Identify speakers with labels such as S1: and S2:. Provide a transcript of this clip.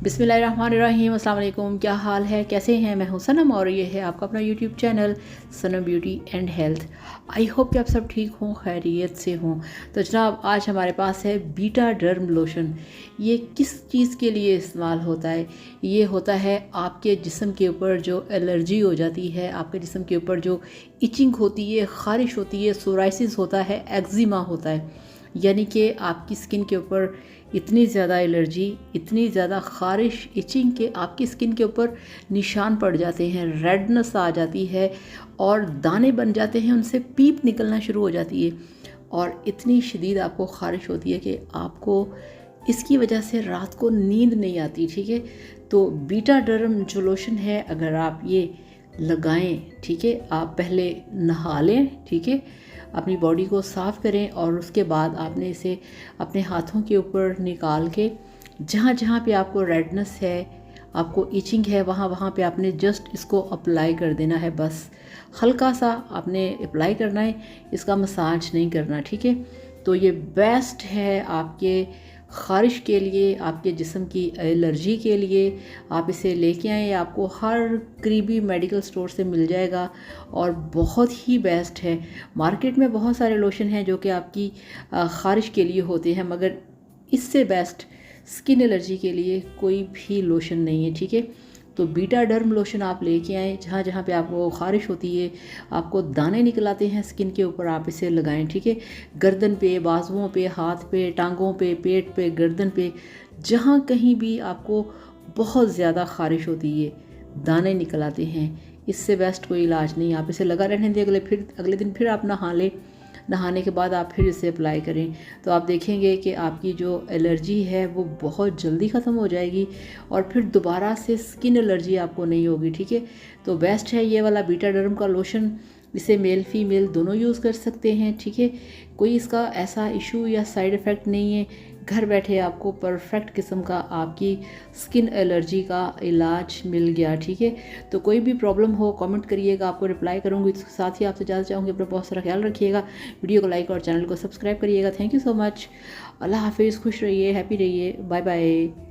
S1: बिस्मिल्लाहिर्रहमानिर्रहीम। अस्सलाम वालेकुम। क्या हाल है, कैसे हैं? मैं हूं सनम और ये है आपका अपना YouTube channel Sanam beauty and health. I hope कि आप सब ठीक हों, खैरियत से हों। तो जनाब, आज हमारे पास है बीटा डर्म लोशन। ये किस चीज़ के लिए इस्तेमाल होता है? ये होता है आपके जिस्म के ऊपर जो एलर्जी हो जाती है, आपके जिस्म के ऊपर जो इचिंग होती है, ख़ारिश होती है, सोराइसिस होता है, एक्जिमा होता है, यानी कि आपकी स्किन के ऊपर इतनी ज़्यादा एलर्जी, इतनी ज़्यादा ख़ारिश, इचिंग के आपकी स्किन के ऊपर निशान पड़ जाते हैं, रेडनेस आ जाती है और दाने बन जाते हैं, उनसे पीप निकलना शुरू हो जाती है और इतनी शदीद आपको ख़ारिश होती है कि आपको इसकी वजह से रात को नींद नहीं आती। ठीक है, तो बीटा डर्म जो लोशन है, अगर आप ये लगाएं, ठीक है, आप पहले नहा लें, ठीक है, अपनी बॉडी को साफ़ करें और उसके बाद आपने इसे अपने हाथों के ऊपर निकाल के जहाँ जहाँ पे आपको रेडनेस है, आपको इचिंग है, वहाँ वहाँ पे आपने जस्ट इसको अप्लाई कर देना है। बस हल्का सा आपने अप्लाई करना है, इसका मसाज नहीं करना। ठीक है, तो ये बेस्ट है आपके ख़ारिश के लिए, आपके जिस्म की एलर्जी के लिए। आप इसे लेके आएँ, आपको हर करीबी मेडिकल स्टोर से मिल जाएगा और बहुत ही बेस्ट है। मार्केट में बहुत सारे लोशन हैं जो कि आपकी ख़ारिश के लिए होते हैं, मगर इससे बेस्ट स्किन एलर्जी के लिए कोई भी लोशन नहीं है। ठीक है, तो बीटा डर्म लोशन आप लेके आएँ, जहाँ जहाँ पे आपको ख़ारिश होती है, आपको दाने निकल आते हैं स्किन के ऊपर, आप इसे लगाएं। ठीक है, गर्दन पे, बाजुओं पे, हाथ पे, टांगों पे, पेट पे, गर्दन पे, जहाँ कहीं भी आपको बहुत ज़्यादा ख़ारिश होती है, दाने निकल आते हैं, इससे बेस्ट कोई इलाज नहीं। आप इसे लगा रहने दें, अगले दिन फिर आप नहा लें, नहाने के बाद आप फिर इसे अप्लाई करें, तो आप देखेंगे कि आपकी जो एलर्जी है वो बहुत जल्दी ख़त्म हो जाएगी और फिर दोबारा से स्किन एलर्जी आपको नहीं होगी। ठीक है, तो बेस्ट है ये वाला बीटा डर्म का लोशन। इसे मेल फीमेल दोनों यूज़ कर सकते हैं। ठीक है, कोई इसका ऐसा इशू या साइड इफ़ेक्ट नहीं है। घर बैठे आपको परफेक्ट किस्म का आपकी स्किन एलर्जी का इलाज मिल गया। ठीक है, तो कोई भी प्रॉब्लम हो कमेंट करिएगा, आपको रिप्लाई करूँगी। इसके साथ ही आपसे ज़्यादा चाहूँगी अपना बहुत सारा ख्याल रखिएगा, वीडियो को लाइक और चैनल को सब्सक्राइब करिएगा। Thank you so much. Allah हाफिज़, खुश रहिए, हैप्पी रहिए, बाय बाय।